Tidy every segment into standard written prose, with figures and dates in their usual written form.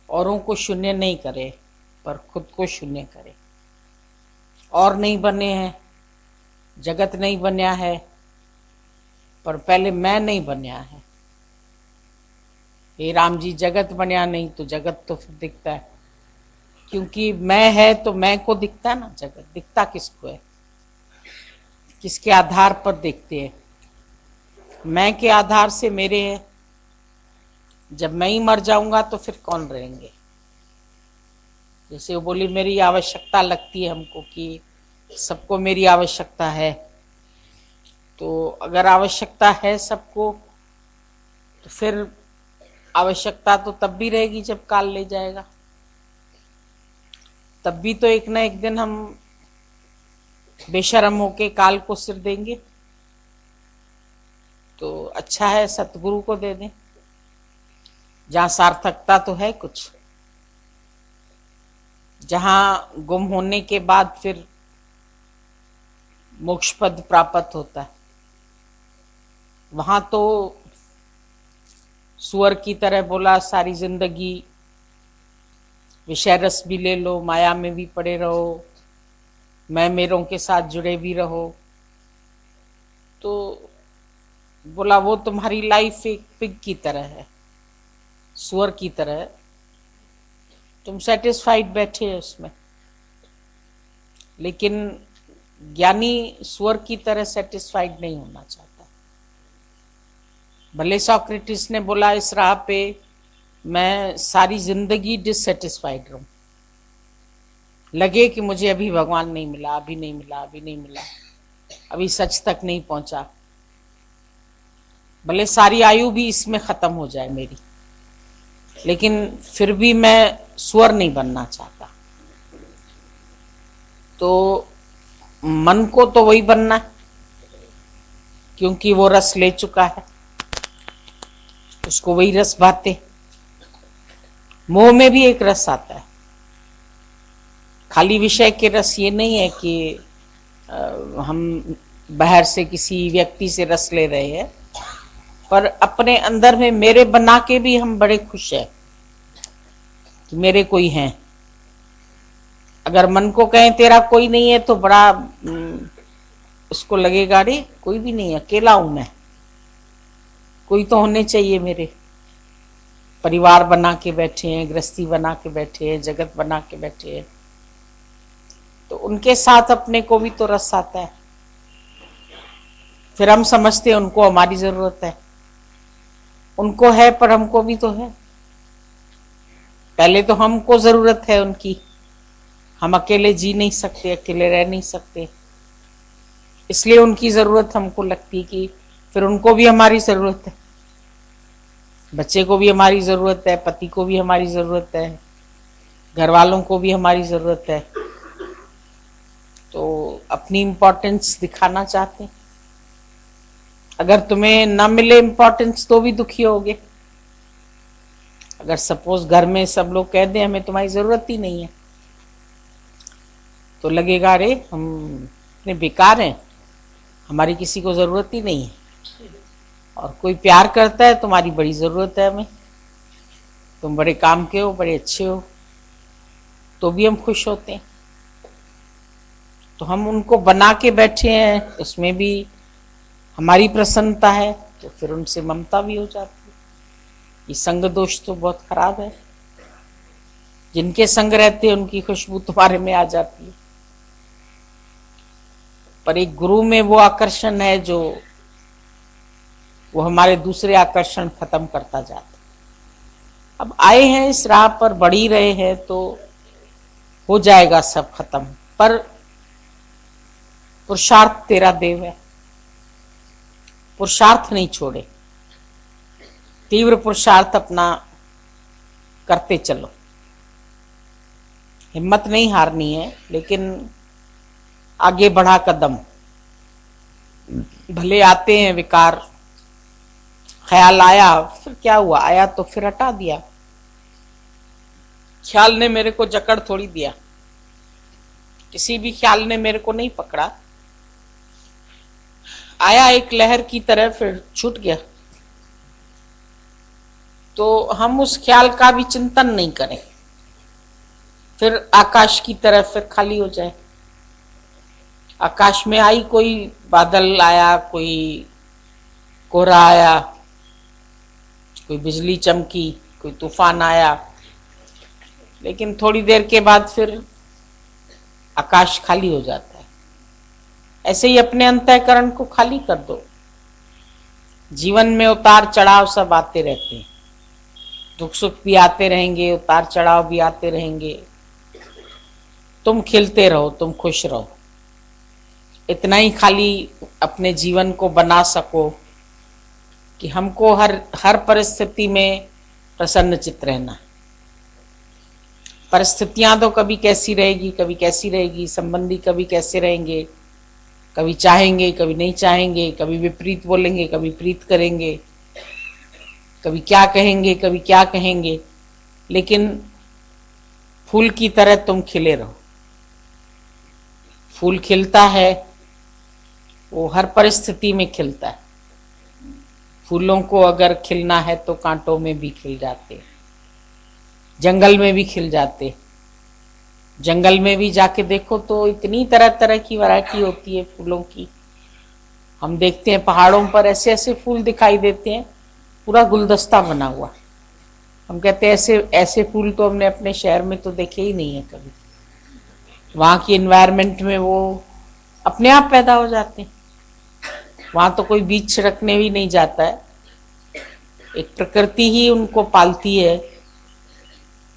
औरों को शून्य नहीं करे पर खुद को शून्य करे। और नहीं बने हैं, जगत नहीं बनया है, पर पहले मैं नहीं बनया है। हे राम जी, जगत बनया नहीं तो जगत तो फिर दिखता है, क्योंकि मैं है तो मैं को दिखता है ना। जगत दिखता किसको है, किसके आधार पर देखते हैं? मैं के आधार से मेरे है। जब मैं ही मर जाऊंगा तो फिर कौन रहेंगे? जैसे वो बोली मेरी आवश्यकता लगती है हमको, कि सबको मेरी आवश्यकता है। तो अगर आवश्यकता है सबको, तो फिर आवश्यकता तो तब भी रहेगी जब काल ले जाएगा। तब भी तो एक ना एक दिन हम बेशर्म होके काल को सिर देंगे। तो अच्छा है सतगुरु को दे दें, जहां सार्थकता तो है कुछ, जहां गुम होने के बाद फिर मोक्ष पद प्राप्त होता है। वहां तो सुअर की तरह बोला सारी जिंदगी विषय रस भी ले लो, माया में भी पड़े रहो, मैं मेरों के साथ जुड़े भी रहो। तो बोला वो तुम्हारी लाइफ एक पिग की तरह है, सुअर की तरह है, तुम सेटिस्फाइड बैठे हो उसमें। लेकिन ज्ञानी सुअर की तरह सेटिस्फाइड नहीं होना चाहता। भले सॉक्रेटिस ने बोला इस राह पे मैं सारी जिंदगी डिससेटिस्फाइड रहूं, लगे कि मुझे अभी भगवान नहीं मिला, अभी नहीं मिला, अभी नहीं मिला, अभी सच तक नहीं पहुंचा, भले सारी आयु भी इसमें खत्म हो जाए मेरी, लेकिन फिर भी मैं सुअर नहीं बनना चाहता। तो मन को तो वही बनना है, क्योंकि वो रस ले चुका है, उसको वही रस भाते। मोह में भी एक रस आता है, खाली विषय के रस ये नहीं है कि हम बाहर से किसी व्यक्ति से रस ले रहे हैं, पर अपने अंदर में मेरे बना के भी हम बड़े खुश हैं कि मेरे कोई हैं। अगर मन को कहें तेरा कोई नहीं है तो बड़ा उसको लगेगा अरे कोई भी नहीं है, अकेला हूं मैं, कोई तो होने चाहिए मेरे। परिवार बना के बैठे हैं, गृहस्थी बना के बैठे हैं, जगत बना के बैठे हैं, तो उनके साथ अपने को भी तो रस आता है। फिर हम समझते हैं उनको हमारी जरूरत है, उनको है पर हमको भी तो है। पहले तो हमको जरूरत है उनकी, हम अकेले जी नहीं सकते, अकेले रह नहीं सकते, इसलिए उनकी जरूरत हमको लगती कि फिर उनको भी हमारी जरूरत है, बच्चे को भी हमारी जरूरत है, पति को भी हमारी जरूरत है, घर वालों को भी हमारी जरूरत है। तो अपनी इम्पोर्टेंस दिखाना चाहते हैं। अगर तुम्हें न मिले इम्पोर्टेंस तो भी दुखी होगे। अगर सपोज घर में सब लोग कह दें हमें तुम्हारी जरूरत ही नहीं है, तो लगेगा अरे हम इतने बेकार हैं, हमारी किसी को जरूरत ही नहीं है। और कोई प्यार करता है तुम्हारी बड़ी जरूरत है हमें, तुम बड़े काम के हो, बड़े अच्छे हो, तो भी हम खुश होते हैं। तो हम उनको बना के बैठे हैं, उसमें भी हमारी प्रसन्नता है, तो फिर उनसे ममता भी हो जाती है। ये संग दोष तो बहुत खराब है। जिनके संग रहते हैं उनकी खुशबू तुम्हारे में आ जाती है, पर एक गुरु में वो आकर्षण है जो वो हमारे दूसरे आकर्षण खत्म करता जाता है। अब आए हैं इस राह पर, बढ़ ही रहे हैं, तो हो जाएगा सब खत्म, पर पुरुषार्थ तेरा देव है, पुरुषार्थ नहीं छोड़े, तीव्र पुरुषार्थ अपना करते चलो, हिम्मत नहीं हारनी है, लेकिन आगे बढ़ा कदम। भले आते हैं विकार, ख्याल आया फिर क्या हुआ, आया तो फिर हटा दिया, ख्याल ने मेरे को जकड़ थोड़ी दिया, किसी भी ख्याल ने मेरे को नहीं पकड़ा, आया एक लहर की तरह फिर छूट गया। तो हम उस ख्याल का भी चिंतन नहीं करें, फिर आकाश की तरफ फिर खाली हो जाए। आकाश में आई, कोई बादल आया, कोई कोहरा आया, कोई बिजली चमकी, कोई तूफान आया, लेकिन थोड़ी देर के बाद फिर आकाश खाली हो जाता है। ऐसे ही अपने अंतःकरण को खाली कर दो। जीवन में उतार चढ़ाव सब आते रहते हैं, दुख सुख भी आते रहेंगे, उतार चढ़ाव भी आते रहेंगे। तुम खिलते रहो, तुम खुश रहो, इतना ही खाली अपने जीवन को बना सको कि हमको हर परिस्थिति में प्रसन्न चित्त रहना। परिस्थितियां तो कभी कैसी रहेगी, कभी कैसी रहेगी, संबंधी कभी कैसे रहेंगे, कभी चाहेंगे, कभी नहीं चाहेंगे, कभी विपरीत बोलेंगे, कभी प्रीत करेंगे, कभी क्या कहेंगे, कभी क्या कहेंगे, लेकिन फूल की तरह तुम खिले रहो। फूल खिलता है, वो हर परिस्थिति में खिलता है। फूलों को अगर खिलना है तो कांटों में भी खिल जाते, जंगल में भी खिल जाते। जंगल में भी जाके देखो तो इतनी तरह तरह की वैरायटी होती है फूलों की। हम देखते हैं पहाड़ों पर ऐसे ऐसे फूल दिखाई देते हैं, पूरा गुलदस्ता बना हुआ। हम कहते हैं ऐसे ऐसे फूल तो हमने अपने शहर में तो देखे ही नहीं है कभी। वहाँ की एनवायरनमेंट में वो अपने आप पैदा हो जाते हैं। वहाँ तो कोई बीज छिड़कने भी नहीं जाता है, एक प्रकृति ही उनको पालती है।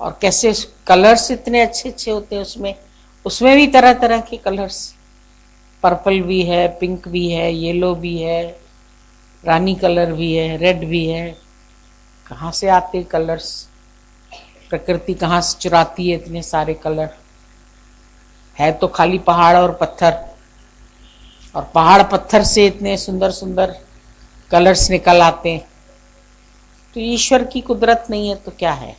और कैसे कलर्स इतने अच्छे अच्छे होते हैं उसमें, उसमें भी तरह तरह के कलर्स, पर्पल भी है, पिंक भी है, येलो भी है, रानी कलर भी है, रेड भी है। कहाँ से आते कलर्स, प्रकृति कहाँ से चुराती है इतने सारे कलर। है तो खाली पहाड़ और पत्थर, और पहाड़ पत्थर से इतने सुंदर सुंदर कलर्स निकल आते हैं। तो ईश्वर की कुदरत नहीं है तो क्या है।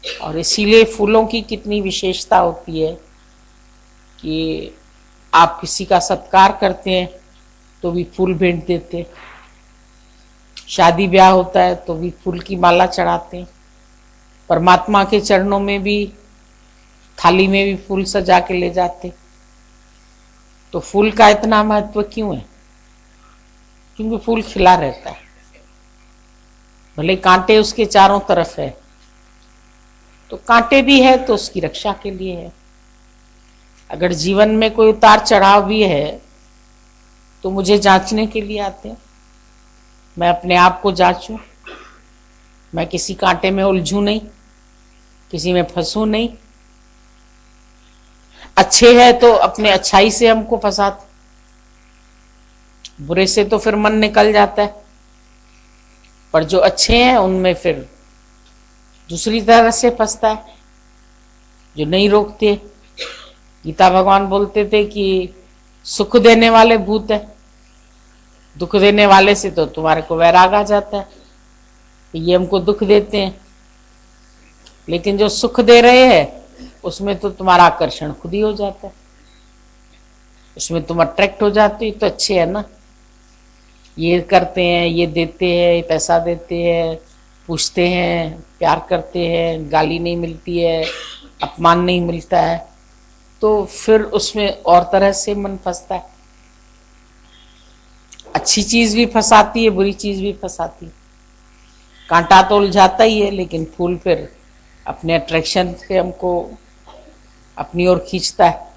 और इसीलिए फूलों की कितनी विशेषता होती है कि आप किसी का सत्कार करते हैं तो भी फूल भेंट देते, शादी ब्याह होता है तो भी फूल की माला चढ़ाते, परमात्मा के चरणों में भी थाली में भी फूल सजा के ले जाते। तो फूल का इतना महत्व क्यों है? क्योंकि फूल खिला रहता है, भले कांटे उसके चारों तरफ है, तो कांटे भी है तो उसकी रक्षा के लिए है। अगर जीवन में कोई उतार चढ़ाव भी है तो मुझे जांचने के लिए आते हैं, मैं अपने आप को जांचूं, मैं किसी कांटे में उलझूं नहीं, किसी में फंसूं नहीं। अच्छे है तो अपने अच्छाई से हमको फंसाते, बुरे से तो फिर मन निकल जाता है। पर जो अच्छे हैं उनमें फिर दूसरी तरह से फंसता है, जो नहीं रोकते। गीता भगवान बोलते थे कि सुख देने वाले भूत है, दुख देने वाले से तो तुम्हारे को वैराग आ जाता है, ये हमको दुख देते हैं। लेकिन जो सुख दे रहे हैं उसमें तो तुम्हारा आकर्षण खुद ही हो जाता है, उसमें तुम अट्रैक्ट हो जाते हो। तो अच्छे है ना, ये करते हैं, ये देते हैं, पैसा देते हैं, पूछते हैं, प्यार करते हैं, गाली नहीं मिलती है, अपमान नहीं मिलता है, तो फिर उसमें और तरह से मन फंसता है। अच्छी चीज भी फंसाती है, बुरी चीज भी फंसाती है। कांटा तो उलझाता ही है, लेकिन फूल फिर अपने अट्रैक्शन से हमको अपनी ओर खींचता है,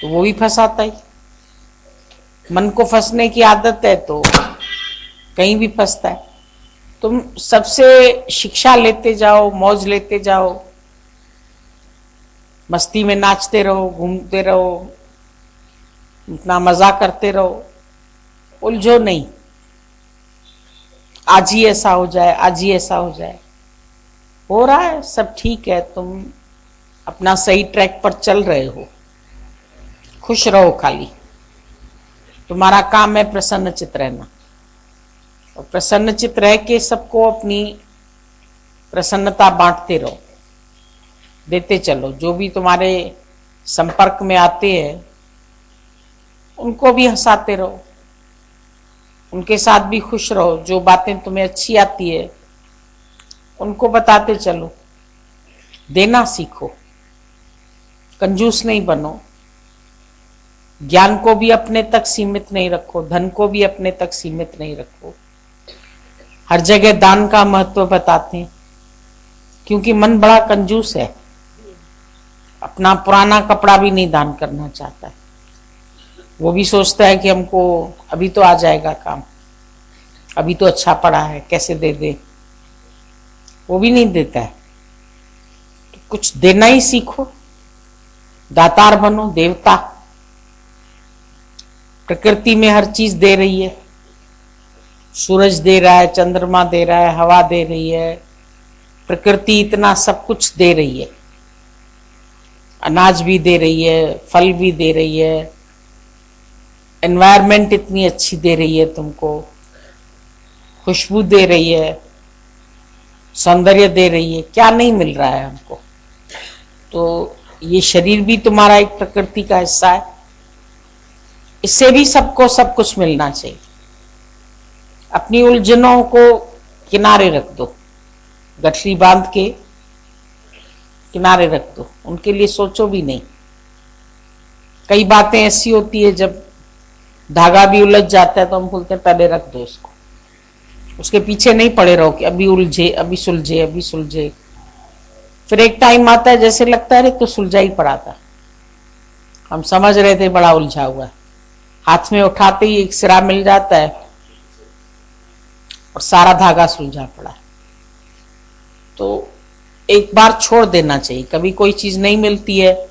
तो वो भी फंसाता ही। मन को फंसने की आदत है तो कहीं भी फंसता है। तुम सबसे शिक्षा लेते जाओ, मौज लेते जाओ, मस्ती में नाचते रहो, घूमते रहो, इतना मजा करते रहो, उलझो नहीं। आज ही ऐसा हो जाए, आज ही ऐसा हो जाए, हो रहा है सब ठीक है, तुम अपना सही ट्रैक पर चल रहे हो, खुश रहो। खाली तुम्हारा काम है प्रसन्न चित्त रहना, और प्रसन्न चित्त रह के सबको अपनी प्रसन्नता बांटते रहो, देते चलो। जो भी तुम्हारे संपर्क में आते हैं उनको भी हंसाते रहो, उनके साथ भी खुश रहो। जो बातें तुम्हें अच्छी आती है उनको बताते चलो, देना सीखो, कंजूस नहीं बनो, ज्ञान को भी अपने तक सीमित नहीं रखो, धन को भी अपने तक सीमित नहीं रखो। हर जगह दान का महत्व बताते हैं, क्योंकि मन बड़ा कंजूस है, अपना पुराना कपड़ा भी नहीं दान करना चाहता है। वो भी सोचता है कि हमको अभी तो आ जाएगा काम, अभी तो अच्छा पड़ा है, कैसे दे दे, वो भी नहीं देता है। तो कुछ देना ही सीखो, दातार बनो, देवता। प्रकृति में हर चीज दे रही है, सूरज दे रहा है, चंद्रमा दे रहा है, हवा दे रही है, प्रकृति इतना सब कुछ दे रही है, अनाज भी दे रही है, फल भी दे रही है, एनवायरनमेंट इतनी अच्छी दे रही है, तुमको खुशबू दे रही है, सौंदर्य दे रही है, क्या नहीं मिल रहा है हमको। तो ये शरीर भी तुम्हारा एक प्रकृति का हिस्सा है, इससे भी सबको सब कुछ मिलना चाहिए। अपनी उलझनों को किनारे रख दो, गठरी बांध के किनारे रख दो, उनके लिए सोचो भी नहीं। कई बातें ऐसी होती है जब धागा भी उलझ जाता है तो हम बोलते हैं पहले रख दो उसको, उसके पीछे नहीं पड़े रहो कि अभी उलझे, अभी सुलझे, अभी सुलझे। फिर एक टाइम आता है जैसे लगता है तो सुलझा ही पड़ा था, हम समझ रहे थे बड़ा उलझा हुआ है, हाथ में उठाते ही एक सिरा मिल जाता है और सारा धागा सुलझा पड़ा है। तो एक बार छोड़ देना चाहिए। कभी कोई चीज नहीं मिलती है,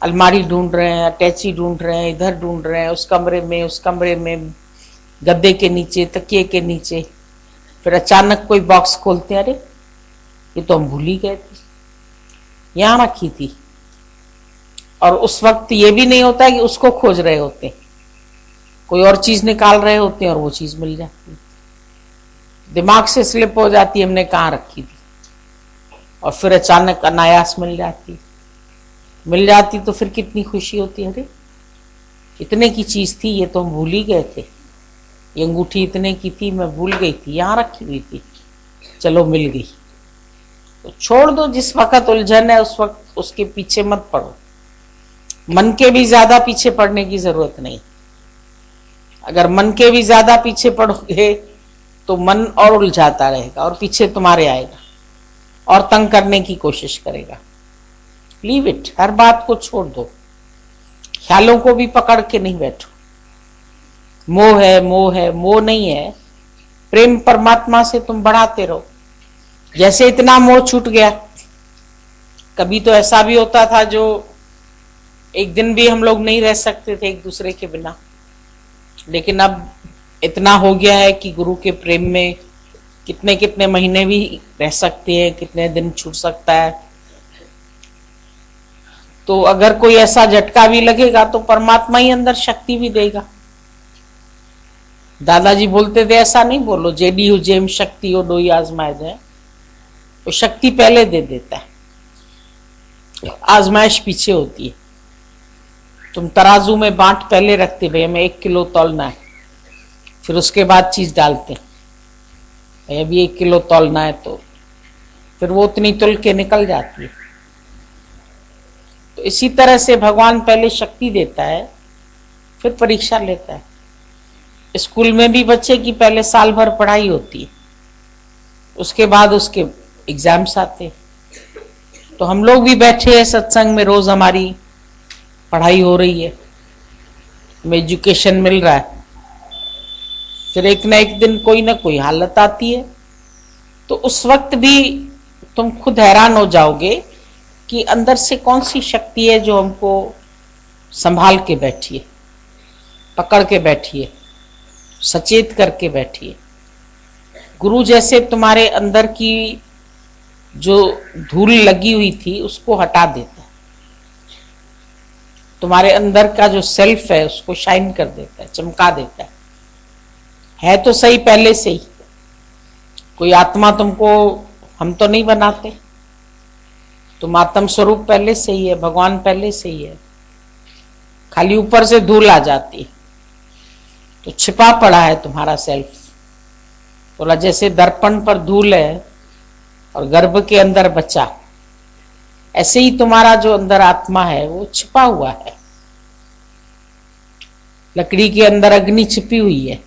अलमारी ढूंढ रहे हैं, अटैची ढूंढ रहे हैं, इधर ढूंढ रहे हैं, उस कमरे में, गद्दे के नीचे, तकिए के नीचे, फिर अचानक कोई बॉक्स खोलते हैं, अरे ये तो हम भूल ही गए थे, यहां रखी थी। और उस वक्त ये भी नहीं होता है कि उसको खोज रहे होते, कोई और चीज निकाल रहे होते हैं और वो चीज मिल जाती है, दिमाग से स्लिप हो जाती है हमने कहाँ रखी थी, और फिर अचानक अनायास मिल जाती तो फिर कितनी खुशी होती है, अरे इतने की चीज थी, ये तो हम भूल ही गए थे, ये अंगूठी इतने की थी, मैं भूल गई थी, यहाँ रखी हुई थी, चलो मिल गई। तो छोड़ दो, जिस वक्त उलझन है उस वक्त उसके पीछे मत पड़ो। मन के भी ज्यादा पीछे पड़ने की जरूरत नहीं। अगर मन के भी ज्यादा पीछे पड़ोगे तो मन और उलझाता रहेगा और पीछे तुम्हारे आएगा और तंग करने की कोशिश करेगा। लीव इट, हर बात को छोड़ दो, ख्यालों को भी पकड़ के नहीं बैठो। मोह है, मोह है, मोह नहीं है, प्रेम परमात्मा से तुम बढ़ाते रहो। जैसे इतना मोह छूट गया, कभी तो ऐसा भी होता था जो एक दिन भी हम लोग नहीं रह सकते थे एक दूसरे के बिना, लेकिन अब इतना हो गया है कि गुरु के प्रेम में कितने कितने महीने भी रह सकते हैं, कितने दिन छूट सकता है। तो अगर कोई ऐसा झटका भी लगेगा तो परमात्मा ही अंदर शक्ति भी देगा। दादाजी बोलते थे ऐसा नहीं बोलो, जेडी हो जेम शक्ति हो डोई आजमाए जाए, तो शक्ति पहले दे देता है, आजमाइश पीछे होती है। तुम तराजू में बांट पहले रखते, भाई हमें 1 किलो तौलना है, फिर उसके बाद चीज डालते हैं, भाई अभी 1 किलो तौलना है, तो फिर वो उतनी तुल के निकल जाती है। तो इसी तरह से भगवान पहले शक्ति देता है, फिर परीक्षा लेता है। स्कूल में भी बच्चे की पहले साल भर पढ़ाई होती है, उसके बाद उसके एग्जाम्स आते हैं। तो हम लोग भी बैठे हैं सत्संग में, रोज हमारी पढ़ाई हो रही है, हमें एजुकेशन मिल रहा है, फिर एक ना एक दिन कोई ना कोई हालत आती है, तो उस वक्त भी तुम खुद हैरान हो जाओगे कि अंदर से कौन सी शक्ति है जो हमको संभाल के बैठी है, पकड़ के बैठी है, सचेत करके बैठी है। गुरु जैसे तुम्हारे अंदर की जो धूल लगी हुई थी उसको हटा देता है, तुम्हारे अंदर का जो सेल्फ है उसको शाइन कर देता है, चमका देता है तो सही पहले से ही। कोई आत्मा तुमको हम तो नहीं बनाते, तुम आत्म स्वरूप पहले से ही है, भगवान पहले से ही है, खाली ऊपर से धूल आ जाती है। तो छिपा पड़ा है तुम्हारा सेल्फ। बोला जैसे दर्पण पर धूल है और गर्भ के अंदर बच्चा, ऐसे ही तुम्हारा जो अंदर आत्मा है वो छिपा हुआ है। लकड़ी के अंदर अग्नि छिपी हुई है,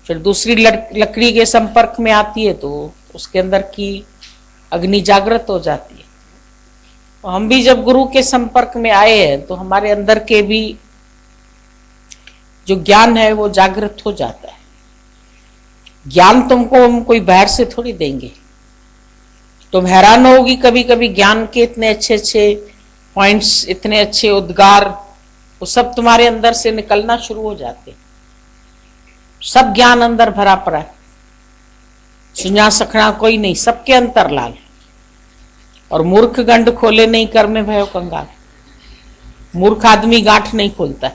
फिर दूसरी लकड़ी के संपर्क में आती है तो उसके अंदर की अग्नि जागृत हो जाती है। तो हम भी जब गुरु के संपर्क में आए हैं तो हमारे अंदर के भी जो ज्ञान है वो जागृत हो जाता है। ज्ञान तुमको हम कोई बाहर से थोड़ी देंगे। तुम हैरान होगी कभी कभी, ज्ञान के इतने अच्छे अच्छे पॉइंट्स, इतने अच्छे उद्गार, वो सब तुम्हारे अंदर से निकलना शुरू हो जाते। सब ज्ञान अंदर भरा पड़ा है, सुना सखना कोई नहीं, सबके अंतर लाल। और मूर्ख गंड खोले नहीं कर में भयो कंगाल। मूर्ख आदमी गांठ नहीं खोलता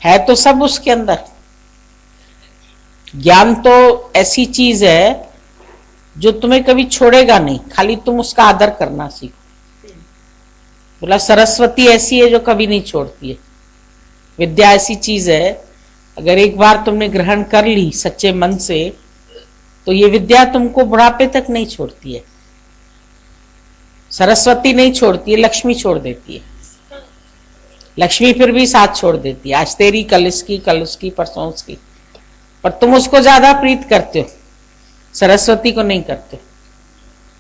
है तो सब उसके अंदर। ज्ञान तो ऐसी चीज है जो तुम्हें कभी छोड़ेगा नहीं, खाली तुम उसका आदर करना सीखो। बोला सरस्वती ऐसी है जो कभी नहीं छोड़ती है। विद्या ऐसी चीज है, अगर एक बार तुमने ग्रहण कर ली सच्चे मन से तो ये विद्या तुमको बुढ़ापे तक नहीं छोड़ती है। सरस्वती नहीं छोड़ती है, लक्ष्मी छोड़ देती है। लक्ष्मी फिर भी साथ छोड़ देती है, आज तेरी कल उसकी परसों उसकी, पर तुम उसको ज्यादा प्रीत करते हो, सरस्वती को नहीं करते।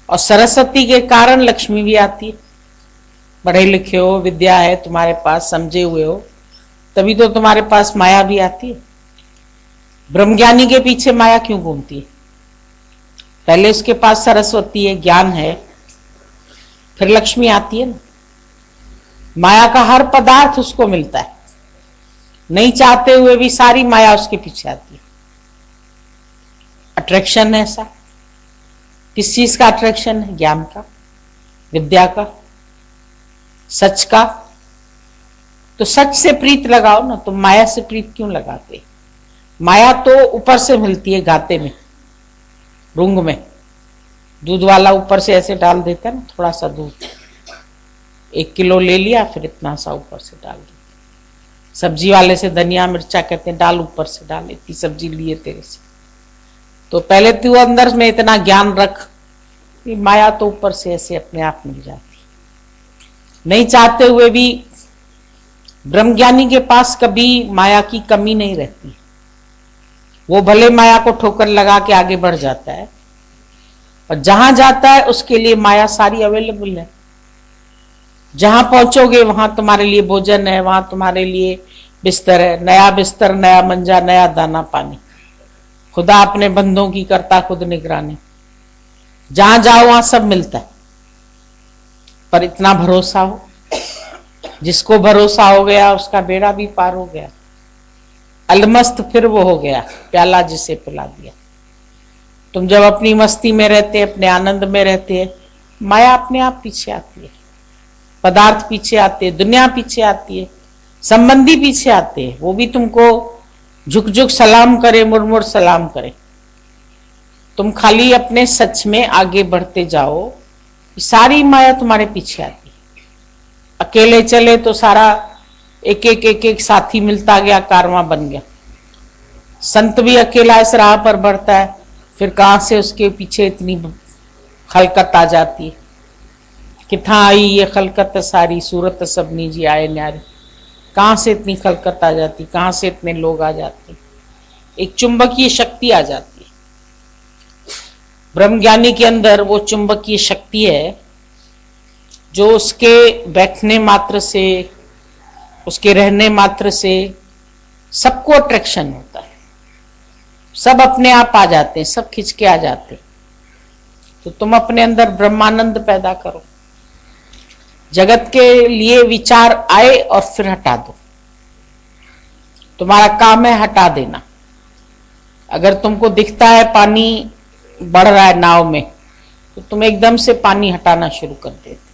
और सरस्वती के कारण लक्ष्मी भी आती है। पढ़े लिखे हो, विद्या है तुम्हारे पास, समझे हुए हो, तभी तो तुम्हारे पास माया भी आती है। ब्रह्मज्ञानी के पीछे माया क्यों घूमती है? पहले उसके पास सरस्वती है, ज्ञान है, फिर लक्ष्मी आती है ना। माया का हर पदार्थ उसको मिलता है, नहीं चाहते हुए भी सारी माया उसके पीछे आती है। अट्रैक्शन है ऐसा। किस चीज का अट्रैक्शन है? ज्ञान का, विद्या का, सच का। तो सच से प्रीत लगाओ ना, तुम माया से प्रीत क्यों लगाते? माया तो ऊपर से मिलती है, गाते में, रूंग में। दूध वाला ऊपर से ऐसे डाल देता है ना, थोड़ा सा दूध, 1 किलो ले लिया, फिर इतना सा ऊपर से डाल दिया। सब्जी वाले से धनिया मिर्चा कहते हैं डाल, ऊपर से डाल, इतनी सब्जी लिए तेरे से। तो पहले तू अंदर में इतना ज्ञान रख, माया तो ऊपर से ऐसे अपने आप मिल जाती। नहीं चाहते हुए भी ब्रह्मज्ञानी के पास कभी माया की कमी नहीं रहती। वो भले माया को ठोकर लगा के आगे बढ़ जाता है, और जहां जाता है उसके लिए माया सारी अवेलेबल है। जहां पहुंचोगे वहां तुम्हारे लिए भोजन है, वहां तुम्हारे लिए बिस्तर है, नया बिस्तर, नया मंजा, नया दाना पानी। खुदा अपने बंदों की करता खुद निगरानी। जहां जाओ वहां सब मिलता है, पर इतना भरोसा हो। जिसको भरोसा हो गया उसका बेड़ा भी पार हो गया। अलमस्त फिर वो हो गया, प्याला जिसे पिला दिया। तुम जब अपनी मस्ती में रहते, अपने आनंद में रहते, माया अपने आप पीछे आती है, पदार्थ पीछे आते हैं, दुनिया पीछे आती है, संबंधी पीछे आते हैं। वो भी तुमको झुक झुक सलाम करे, मुड़ सलाम करे। तुम खाली अपने सच में आगे बढ़ते जाओ, सारी माया तुम्हारे पीछे आती है। अकेले चले तो सारा एक एक साथी मिलता गया, कारवां बन गया। संत भी अकेला इस राह पर बढ़ता है, फिर कहां से उसके पीछे इतनी खलकत आ जाती है। किथा आई ये खलकत सारी, सूरत सबनी जी आए न्यारे। कहां से इतनी खलकत आ जाती, कहां से इतने लोग आ जाते? एक चुंबकीय शक्ति आ जाती है। ब्रह्मज्ञानी के अंदर वो चुंबकीय शक्ति है जो उसके बैठने मात्र से, उसके रहने मात्र से सबको अट्रैक्शन होता है। सब अपने आप आ जाते हैं, सब खिंच के आ जाते हैं। तो तुम अपने अंदर ब्रह्मानंद पैदा करो। जगत के लिए विचार आए और फिर हटा दो। तुम्हारा काम है हटा देना। अगर तुमको दिखता है पानी बढ़ रहा है नाव में, तो तुम एकदम से पानी हटाना शुरू कर देते,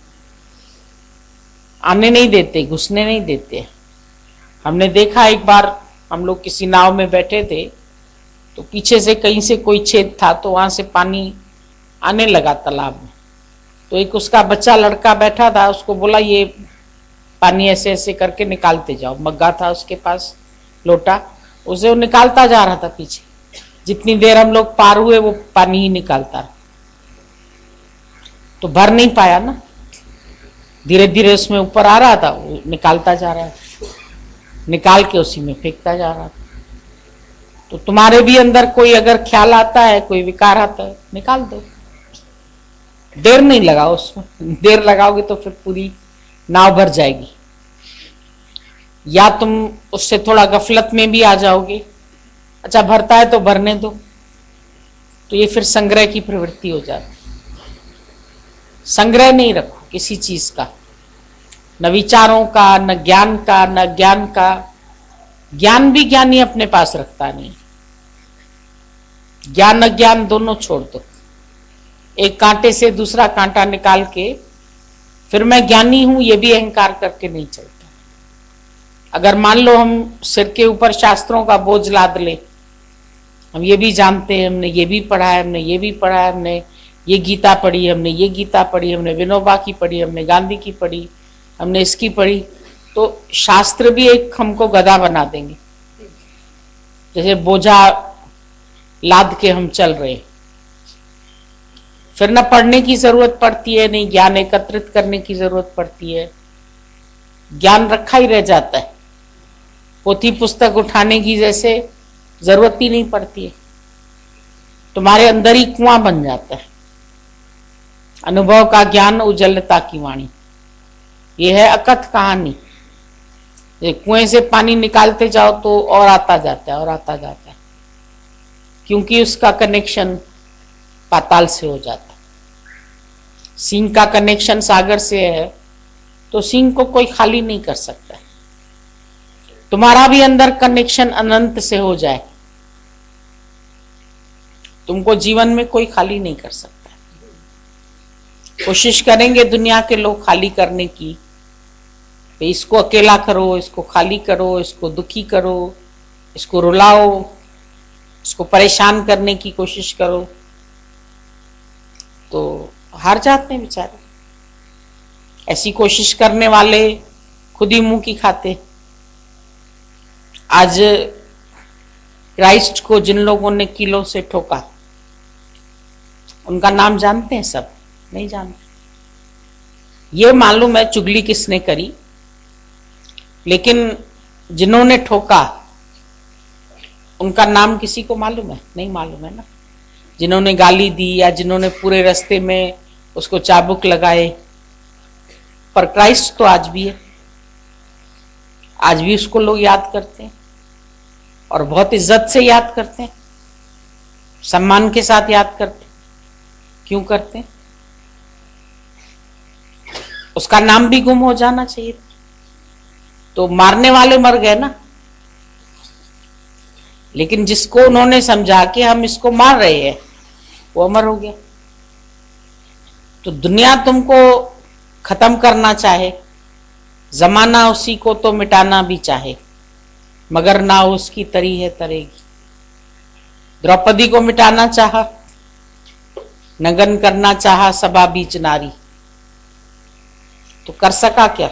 आने नहीं देते, घुसने नहीं देते। हमने देखा एक बार हम लोग किसी नाव में बैठे थे, तो पीछे से कहीं से कोई छेद था, तो वहां से पानी आने लगा तालाब में। तो एक उसका बच्चा लड़का बैठा था, उसको बोला ये पानी ऐसे ऐसे करके निकालते जाओ। मग्गा था उसके पास, लोटा, उसे वो निकालता जा रहा था पीछे। जितनी देर हम लोग पार हुए वो पानी ही निकालता रहा। तो भर नहीं पाया ना, धीरे धीरे उसमें ऊपर आ रहा था, वो निकालता जा रहा था, निकाल के उसी में फेंकता जा रहा था। तो तुम्हारे भी अंदर कोई अगर ख्याल आता है, कोई विकार आता है, निकाल दो, देर नहीं लगाओ उसमें। देर लगाओगे तो फिर पूरी नाव भर जाएगी। या तुम उससे थोड़ा गफलत में भी आ जाओगे, अच्छा भरता है तो भरने दो, तो ये फिर संग्रह की प्रवृत्ति हो जाती। संग्रह नहीं रखो किसी चीज का, न विचारों का, न ज्ञान का, न ज्ञान का। ज्ञान भी ज्ञानी अपने पास रखता नहीं, ज्ञान अज्ञान दोनों छोड़ दो। एक कांटे से दूसरा कांटा निकाल के फिर मैं ज्ञानी हूं ये भी अहंकार करके नहीं चलता। अगर मान लो हम सिर के ऊपर शास्त्रों का बोझ लाद ले, हम ये भी जानते हैं, हमने ये भी पढ़ा है, हमने ये भी पढ़ा है, हमने ये गीता पढ़ी, हमने ये गीता पढ़ी, हमने विनोबा की पढ़ी, हमने गांधी की पढ़ी, हमने इसकी पढ़ी, तो शास्त्र भी एक हमको गधा बना देंगे, जैसे बोझा लाद के हम चल रहे। फिर न पढ़ने की जरूरत पड़ती है, नहीं ज्ञान एकत्रित करने की जरूरत पड़ती है, ज्ञान रखा ही रह जाता है। पोथी पुस्तक उठाने की जैसे जरूरत ही नहीं पड़ती है, तुम्हारे अंदर ही कुआं बन जाता है। अनुभव का ज्ञान उजलता की वाणी, ये है अकथ कहानी। कुएं से पानी निकालते जाओ तो और आता जाता है और आता जाता है, क्योंकि उसका कनेक्शन पाताल से हो जाता है। सिंह का कनेक्शन सागर से है, तो सिंह को कोई खाली नहीं कर सकता। तुम्हारा भी अंदर कनेक्शन अनंत से हो जाए, तुमको जीवन में कोई खाली नहीं कर सकता। कोशिश करेंगे दुनिया के लोग खाली करने की, इसको अकेला करो, इसको खाली करो, इसको दुखी करो, इसको रुलाओ, इसको परेशान करने की कोशिश करो, तो हार जाते हैं बेचारे। ऐसी कोशिश करने वाले खुद ही मुंह की खाते। आज क्राइस्ट को जिन लोगों ने किलो से ठोका, उनका नाम जानते हैं सब? नहीं जानते। ये मालूम है चुगली किसने करी, लेकिन जिन्होंने ठोका उनका नाम किसी को मालूम है? नहीं मालूम है ना। जिन्होंने गाली दी या जिन्होंने पूरे रास्ते में उसको चाबुक लगाए, पर क्राइस्ट तो आज भी है, आज भी उसको लोग याद करते हैं और बहुत इज्जत से याद करते हैं, सम्मान के साथ याद करते हैं। क्यों करते हैं? उसका नाम भी गुम हो जाना चाहिए। तो मारने वाले मर गए ना, लेकिन जिसको उन्होंने समझा कि हम इसको मार रहे हैं, वो अमर हो गया। तो दुनिया तुमको खत्म करना चाहे, जमाना उसी को तो मिटाना भी चाहे, मगर ना उसकी तरी है तरेगी। द्रौपदी को मिटाना चाहा, नगन करना चाहा सभा बीच नारी, तो कर सका क्या?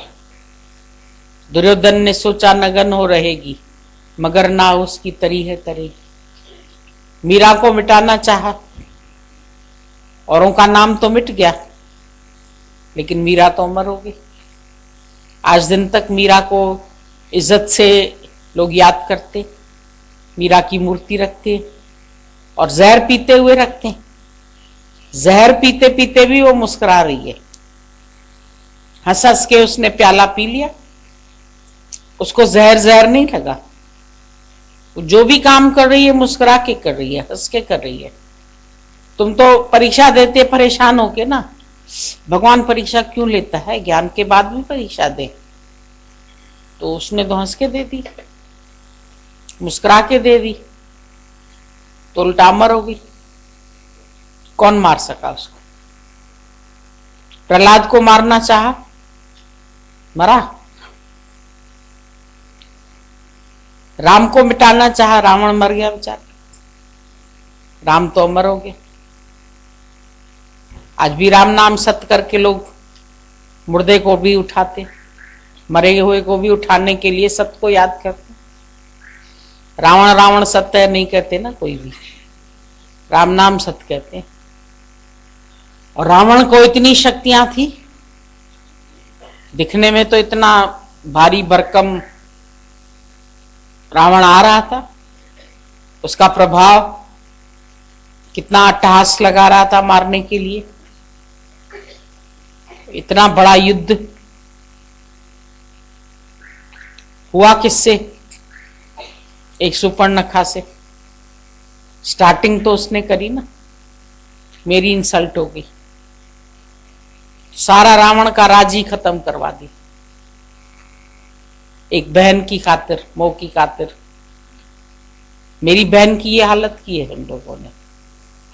दुर्योधन ने सोचा नगन हो रहेगी, मगर ना उसकी तरी है तरेगी। मीरा को मिटाना चाहा, औरों का नाम तो मिट गया, लेकिन मीरा तो अमर हो गई। आज दिन तक मीरा को इज्जत से लोग याद करते, मीरा की मूर्ति रखते और जहर पीते हुए रखते हैं। जहर पीते पीते भी वो मुस्कुरा रही है, हंस हंस के उसने प्याला पी लिया, उसको जहर जहर नहीं लगा। जो भी काम कर रही है मुस्कुरा के कर रही है, हंस के कर रही है। तुम तो परीक्षा देते परेशान होके ना, भगवान परीक्षा क्यों लेता है? ज्ञान के बाद भी परीक्षा दे, तो उसने तो हंस के दे दी, मुस्कुरा के दे दी, तो उल्टा अमर हो गई। कौन मार सका उसको? प्रहलाद को मारना चाहा, मरा। राम को मिटाना चाहा, रावण मर गया बेचारा, राम तो अमर हो गए। आज भी राम नाम सत्य करके लोग मुर्दे को भी उठाते, मरे हुए को भी उठाने के लिए सत्य को याद करते। रावण रावण सत्य नहीं कहते ना कोई भी, राम नाम सत्य कहते हैं। और रावण को इतनी शक्तियां थी, दिखने में तो इतना भारी भरकम रावण आ रहा था, उसका प्रभाव कितना अट्टहास लगा रहा था मारने के लिए। इतना बड़ा युद्ध हुआ किससे? एक सुपर्णखा से। स्टार्टिंग तो उसने करी ना, मेरी इंसल्ट हो गई, सारा रावण का राज ही खत्म करवा दी। एक बहन की खातिर, मोह की खातिर मेरी बहन की ये हालत की है इन लोगों ने,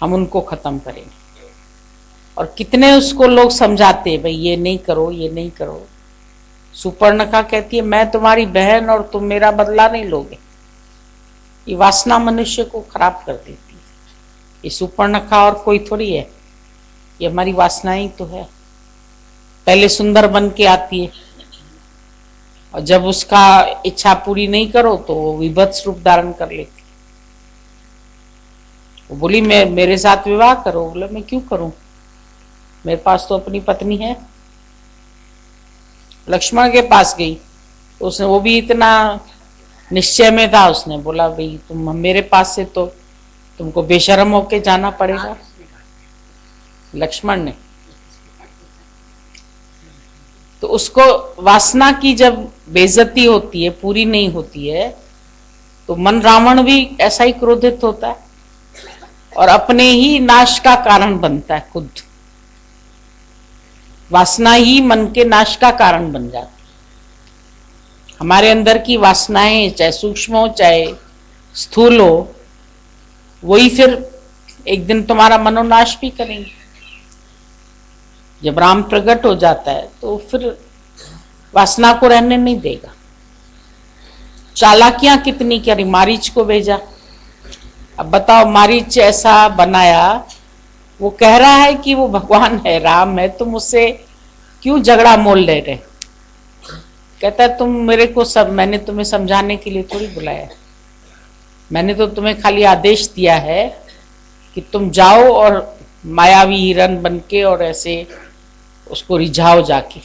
हम उनको खत्म करेंगे। और कितने उसको लोग समझाते हैं, भाई ये नहीं करो, ये नहीं करो। सुपर्णखा कहती है मैं तुम्हारी बहन और तुम मेरा बदला नहीं लोगे। ये वासना मनुष्य को खराब कर देती है। ये सुपर्णखा और कोई थोड़ी है, ये हमारी वासना ही तो है। पहले सुंदर बन के आती है और जब उसका इच्छा पूरी नहीं करो तो वो विभत्स रूप धारण कर लेती। वो बोली मैं मेरे साथ विवाह करो। बोले मैं क्यों करूं, मेरे पास तो अपनी पत्नी है। लक्ष्मण के पास गई तो उसने, वो भी इतना निश्चय में था, उसने बोला भाई तुम मेरे पास से तो तुमको बेशर्म होके जाना पड़ेगा। लक्ष्मण ने तो उसको वासना की जब बेइज्जती होती है, पूरी नहीं होती है, तो मन रावण भी ऐसा ही क्रोधित होता है और अपने ही नाश का कारण बनता है। खुद वासना ही मन के नाश का कारण बन जाती है। हमारे अंदर की वासनाएं चाहे सूक्ष्म हो चाहे स्थूल हो, वही फिर एक दिन तुम्हारा मनोनाश भी करेंगे। जब राम प्रकट हो जाता है तो फिर वासना को रहने नहीं देगा। चालाकियां कितनी करी, मारीच को भेजा। अब बताओ, मारीच ऐसा बनाया, वो कह रहा है कि वो भगवान है, राम है, तुम उससे क्यों झगड़ा मोल ले रहे? कहता है तुम मेरे को सब, मैंने तुम्हें समझाने के लिए थोड़ी बुलाया है, मैंने तो तुम्हें खाली आदेश दिया है कि तुम जाओ और मायावी हिरन बनके और ऐसे उसको रिझाओ जाके।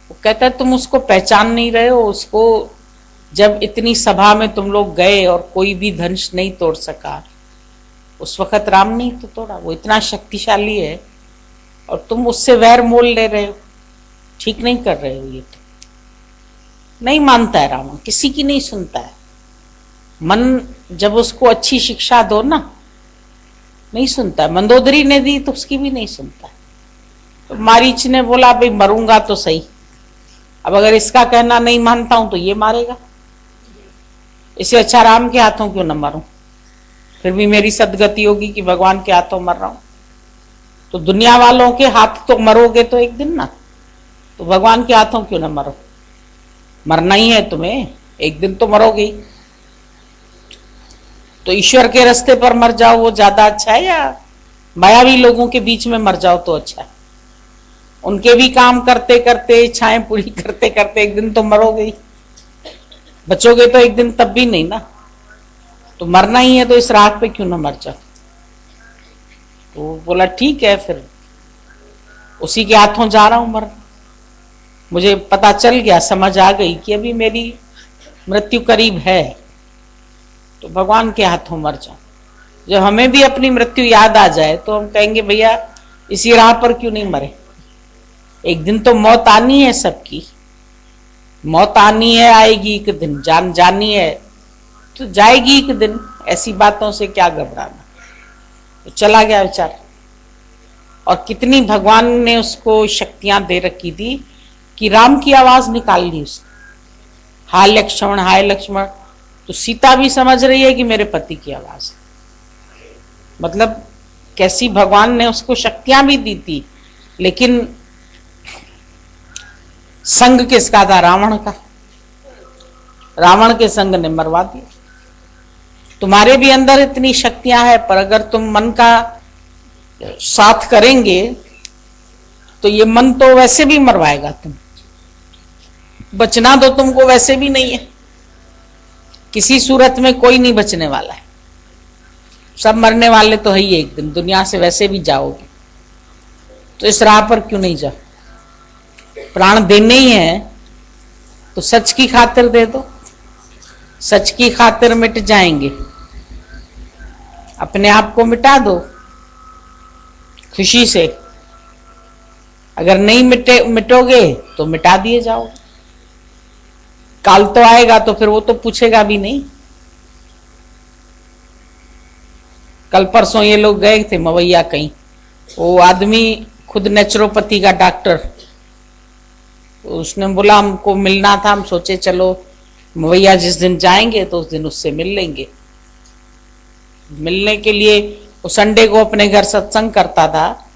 वो कहता है तुम उसको पहचान नहीं रहे हो। उसको जब इतनी सभा में तुम लोग गए और कोई भी धनुष नहीं तोड़ सका, उस वक्त राम नहीं तो तोड़ा। वो इतना शक्तिशाली है और तुम उससे वैर मोल ले रहे हो, ठीक नहीं कर रहे हो। ये तो नहीं मानता है रावण, किसी की नहीं सुनता है। मन जब उसको अच्छी शिक्षा दो ना, नहीं सुनता है। मंदोदरी ने दी तो उसकी भी नहीं सुनता है। तो मारीच ने बोला भाई मरूंगा तो सही, अब अगर इसका कहना नहीं मानता हूं तो ये मारेगा, इससे अच्छा राम के हाथों क्यों न मरूं, फिर भी मेरी सदगति होगी कि भगवान के हाथों मर रहा हूं। तो दुनिया वालों के हाथ तो मरोगे तो एक दिन ना, तो भगवान के हाथों क्यों न मरो? मरना ही है तुम्हें, एक दिन तो मरोगे। तो ईश्वर के रास्ते पर मर जाओ वो ज्यादा अच्छा है, या मायावी लोगों के बीच में मर जाओ तो अच्छा है? उनके भी काम करते करते, इच्छाएं पूरी करते करते एक दिन तो मरोगे ही। बचोगे तो एक दिन तब भी नहीं ना। तो मरना ही है तो इस राह पे क्यों ना मर जाओ। तो बोला ठीक है, फिर उसी के हाथों जा रहा हूं मर। मुझे पता चल गया, समझ आ गई कि अभी मेरी मृत्यु करीब है, तो भगवान के हाथों मर जाओ। जब हमें भी अपनी मृत्यु याद आ जाए तो हम कहेंगे भैया इसी राह पर क्यों नहीं मरे। एक दिन तो मौत आनी है सबकी, मौत आनी है, आएगी एक दिन। जान जानी है तो जाएगी एक दिन, ऐसी बातों से क्या घबराना। तो चला गया बेचारा। और कितनी भगवान ने उसको शक्तियां दे रखी थी कि राम की आवाज निकाल ली उसने, हाय लक्ष्मण, हाय लक्ष्मण। तो सीता भी समझ रही है कि मेरे पति की आवाज। मतलब कैसी भगवान ने उसको शक्तियां भी दी थी, लेकिन संग किसका था? रावण का। रावण के संग ने मरवा दिया। तुम्हारे भी अंदर इतनी शक्तियां हैं, पर अगर तुम मन का साथ करेंगे तो ये मन तो वैसे भी मरवाएगा। तुम बचना तो तुमको वैसे भी नहीं है, किसी सूरत में कोई नहीं बचने वाला है। सब मरने वाले तो है ही, एक दिन दुनिया से वैसे भी जाओगे, तो इस राह पर क्यों नहीं जाओ? प्राण देने ही है तो सच की खातिर दे दो। सच की खातिर मिट जाएंगे, अपने आप को मिटा दो खुशी से। अगर नहीं मिटोगे तो मिटा दिए जाओ। काल तो आएगा तो फिर वो तो पूछेगा भी नहीं। कल परसों ये लोग गए थे मवैया कहीं, वो आदमी खुद नेचुरोपैथी का डॉक्टर, उसने बोला हमको मिलना था, हम सोचे चलो मवैया जिस दिन जाएंगे तो उस दिन उससे मिल लेंगे। मिलने के लिए वो संडे को अपने घर सत्संग करता था,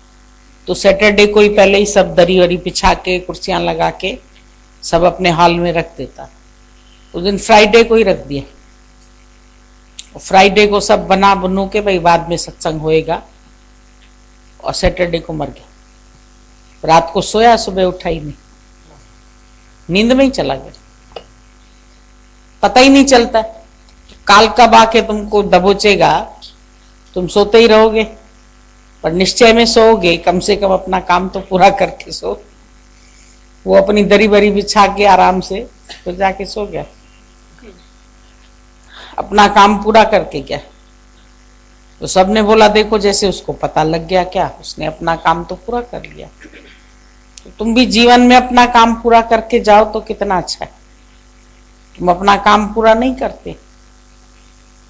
तो सैटरडे को ही पहले ही सब दरी वरी बिछा के कुर्सियां लगा के सब अपने हॉल में रख देता। उस दिन फ्राइडे को ही रख दिया। फ्राइडे को सब बना बनू के भाई बाद में सत्संग होएगा, और सैटरडे को मर गया। रात को सोया, सुबह उठा ही नहीं, नींद में ही चला गया। पता ही नहीं चलता काल कब आके तुमको दबोचेगा। तुम सोते ही रहोगे, पर निश्चय में सोओगे, कम से कम अपना काम तो पूरा करके सो। वो अपनी दरी बरी बिछा के आराम से तो जाके सो गया, अपना काम पूरा करके। क्या तो सबने बोला देखो जैसे उसको पता लग गया, क्या उसने अपना काम तो पूरा कर लिया। तो तुम भी जीवन में अपना काम पूरा करके जाओ तो कितना अच्छा है। तुम अपना काम पूरा नहीं करते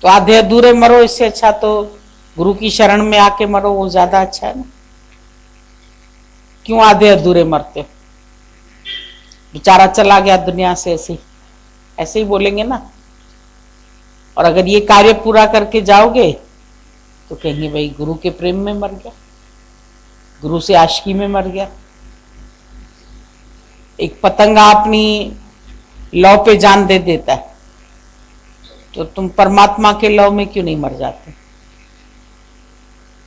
तो आधे अधूरे मरो, इससे अच्छा तो गुरु की शरण में आके मरो, वो ज्यादा अच्छा है ना। क्यों आधे अधूरे मरते हो? बेचारा चला गया दुनिया से, ऐसे ही बोलेंगे ना। और अगर ये कार्य पूरा करके जाओगे तो कहेंगे भाई गुरु के प्रेम में मर गया, गुरु से आशिकी में मर गया। एक पतंगा अपनी लौ पे जान दे देता है, तो तुम परमात्मा के लौ में क्यों नहीं मर जाते?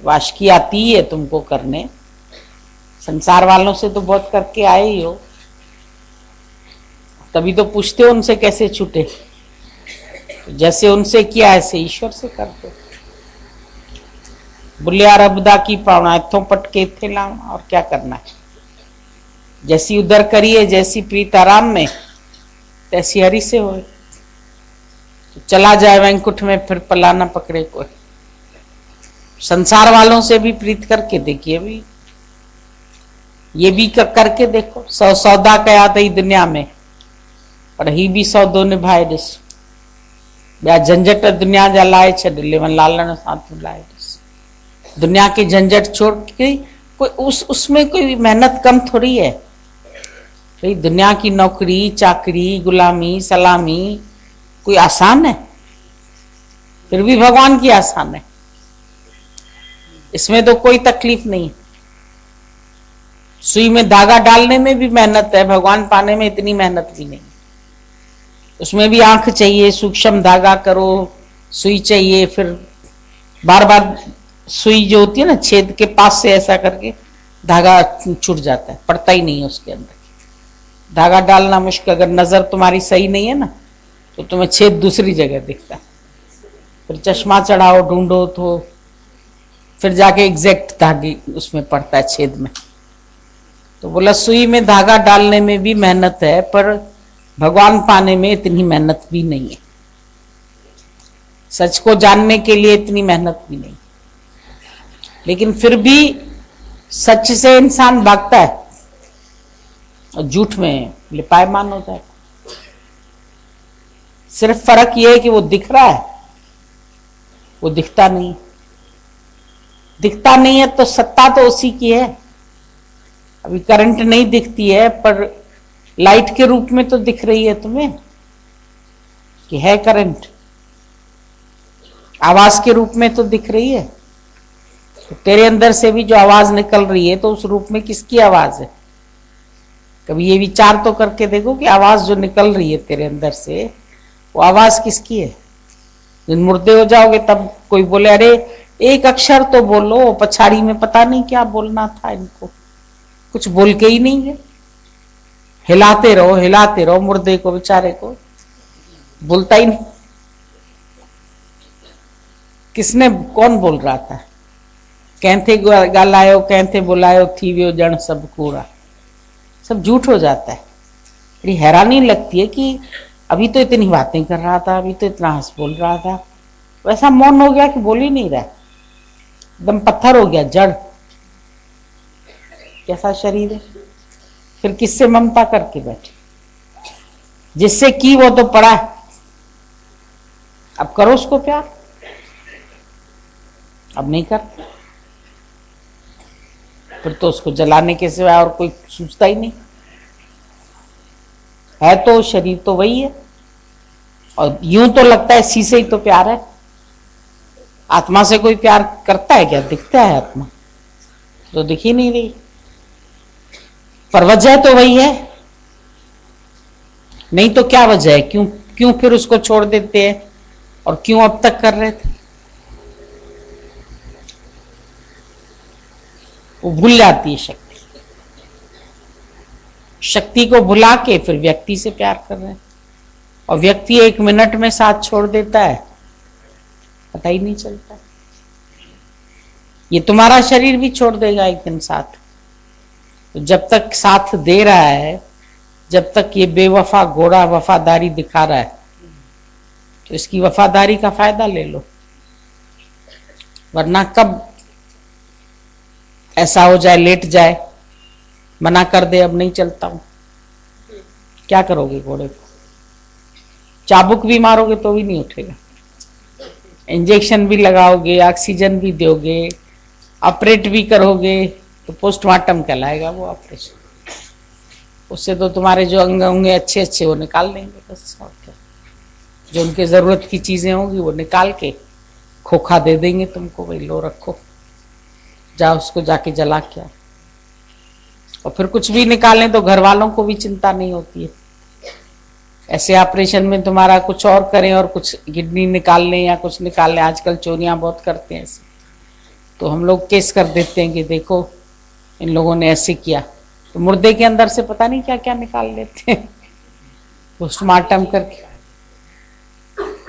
आशिकी आती है तुमको करने, संसार वालों से तो बहुत करके आए ही हो, तभी तो पूछते हो उनसे कैसे छूटे। जैसे उनसे किया ऐसे ईश्वर से कर दो। बुलिया रबदा की पावना इथों पटके थे लाऊं, और क्या करना है। जैसी उधर करिए, जैसी प्रीत आराम में, तैसी हरि से हो। तो चला जाए वैंकुट में, फिर पला ना पकड़े कोई। संसार वालों से भी प्रीत करके देखिए, भी ये भी करके देखो। सौदा कया थी दुनिया में, पर ही भी सौदो निभाए ॾिस। ॿिया झंझट दुनिया जा लाए छॾ, लेवन लालण सां तूं लाए ॾिस। दुनिया की झंझट छोड़ के कोई उसमें कोई मेहनत कम थोड़ी है भाई। दुनिया की नौकरी चाकरी गुलामी सलामी कोई आसान है? फिर भी भगवान की आसान है, इसमें तो कोई तकलीफ नहीं। सुई में धागा डालने में भी मेहनत है, भगवान पाने में इतनी मेहनत भी नहीं। उसमें भी आंख चाहिए, सूक्ष्म धागा करो, सुई चाहिए, फिर बार बार सुई जो होती है ना, छेद के पास से ऐसा करके धागा छूट जाता है, पड़ता ही नहीं है उसके अंदर। धागा डालना मुश्किल। अगर नजर तुम्हारी सही नहीं है ना, तो तुम्हें छेद दूसरी जगह दिखता है। फिर चश्मा चढ़ाओ, ढूंढो, तो फिर जाके एग्जैक्ट धागे उसमें पड़ता है, छेद में। तो बोला सुई में धागा डालने में भी मेहनत है, पर भगवान पाने में इतनी मेहनत भी नहीं है। सच को जानने के लिए इतनी मेहनत भी नहीं। लेकिन फिर भी सच से इंसान भागता है और झूठ में लिपायमान हो जाए। सिर्फ फर्क यह है कि वो दिख रहा है, वो दिखता नहीं। दिखता नहीं है तो सत्ता तो उसी की है। अभी करंट नहीं दिखती है, पर लाइट के रूप में तो दिख रही है तुम्हें कि है करंट। आवाज के रूप में तो दिख रही है। तो तेरे अंदर से भी जो आवाज निकल रही है, तो उस रूप में किसकी आवाज है? कभी ये विचार तो करके देखो कि आवाज जो निकल रही है तेरे अंदर से, वो आवाज किसकी है? दिन मुर्दे हो जाओगे तब कोई बोले अरे एक अक्षर तो बोलो, पछाड़ी में पता नहीं क्या बोलना था इनको, कुछ बोल के ही नहीं है। हिलाते रहो मुर्दे को, बेचारे को, बोलता ही नहीं। किसने, कौन बोल रहा था? कहते गालायो कहते बुलायो थी वो जन सब कूड़ा, सब झूठ हो जाता है। बड़ी हैरानी लगती है कि अभी तो इतनी बातें कर रहा था, अभी तो इतना हंस बोल रहा था, वैसा मौन हो गया कि बोल ही नहीं रहा, एकदम पत्थर हो गया, जड़। कैसा शरीर है? फिर किससे ममता करके बैठे? जिससे की वो तो पड़ा है, अब करो उसको प्यार, अब नहीं करते, फिर तो उसको जलाने के सिवाय और कोई सोचता ही नहीं है। तो शरीर तो वही है, और यूं तो लगता है इसी से ही तो प्यार है। आत्मा से कोई प्यार करता है क्या? दिखता है आत्मा तो दिख ही नहीं रही, पर वजह तो वही है। नहीं तो क्या वजह है? क्यों क्यों फिर उसको छोड़ देते हैं, और क्यों अब तक कर रहे थे? वो भूल जाती है शक्ति, शक्ति को भुला के फिर व्यक्ति से प्यार कर रहे हैं, और व्यक्ति 1 मिनट में साथ छोड़ देता है, पता ही नहीं चलता। ये तुम्हारा शरीर भी छोड़ देगा एक दिन साथ। तो जब तक साथ दे रहा है, जब तक ये बेवफा घोड़ा वफादारी दिखा रहा है, तो इसकी वफादारी का फायदा ले लो, वरना कब ऐसा हो जाए, लेट जाए, मना कर दे अब नहीं चलता हूं, क्या करोगे घोड़े को? चाबुक भी मारोगे तो भी नहीं उठेगा, इंजेक्शन भी लगाओगे, ऑक्सीजन भी दोगे, ऑपरेट भी करोगे, तो पोस्टमार्टम कहलाएगा वो ऑपरेशन। उससे तो तुम्हारे जो अंग होंगे अच्छे अच्छे वो निकाल देंगे बस, और क्या। जो उनके जरूरत की चीजें होंगी वो निकाल के खोखा दे देंगे तुमको, भाई लो रखो, जाओ उसको जाके जला के आओ। और फिर कुछ भी निकालें तो घर वालों को भी चिंता नहीं होती है। ऐसे ऑपरेशन में तुम्हारा कुछ और करें और कुछ किडनी निकाल लें या कुछ निकाल लें, आजकल चोरियां बहुत करते हैं ऐसे, तो हम लोग केस कर देते हैं कि देखो इन लोगों ने ऐसे किया, तो मुर्दे के अंदर से पता नहीं क्या क्या निकाल लेते हैं पोस्टमार्टम करके।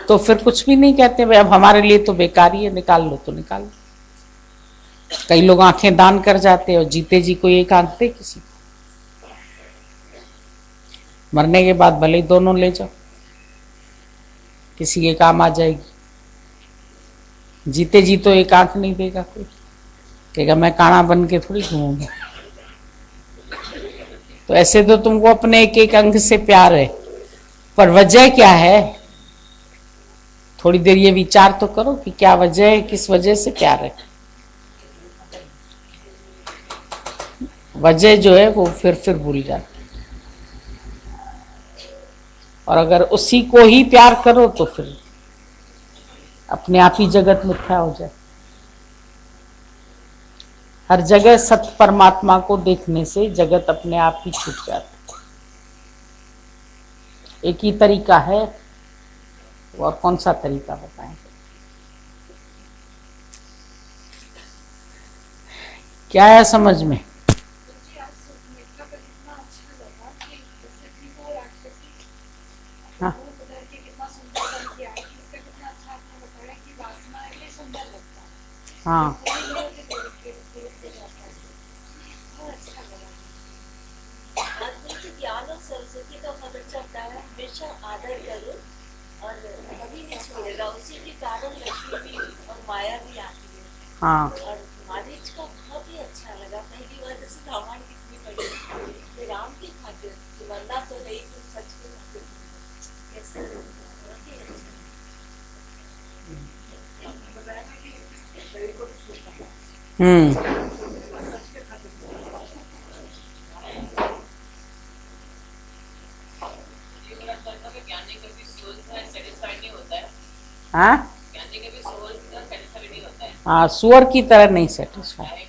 तो फिर कुछ भी नहीं कहते, भाई अब हमारे लिए तो बेकार ही है, निकाल लो तो निकाल लो। कई लोग आंखें दान कर जाते हैं और जीते जी कोई एक आंख दे किसी को, मरने के बाद भले ही दोनों ले जाओ, किसी के काम आ जाएगी। जीते जी तो एक आंख नहीं देगा कोई, कहेगा मैं काना बन के थोड़ी घूमूंगा। तो ऐसे तो तुमको अपने एक एक अंग से प्यार है, पर वजह क्या है? थोड़ी देर ये विचार तो करो कि क्या वजह है, किस वजह से प्यार है। वजह जो है वो फिर भूल जाती, और अगर उसी को ही प्यार करो तो फिर अपने आप ही जगत मिथ्या हो जाए। हर जगह सत्य परमात्मा को देखने से जगत अपने आप ही छूट जाता है। एक ही तरीका है, और कौन सा तरीका बताएं? क्या है समझ में? हाँ हाँ सरस्वती का पता चलता है, हमेशा आदर करो और कभी नहीं छोड़ेगा, उसी के कारण लक्ष्मी भी और माया भी आती है। हाँ। और मारीच का बहुत ही अच्छा लगा, पहली बार जैसे रामायण कितनी बड़ी राम की खातिर वरना तो नहीं, तो सच में हाँ, सुअर की तरह नहीं सेटिस्फाई।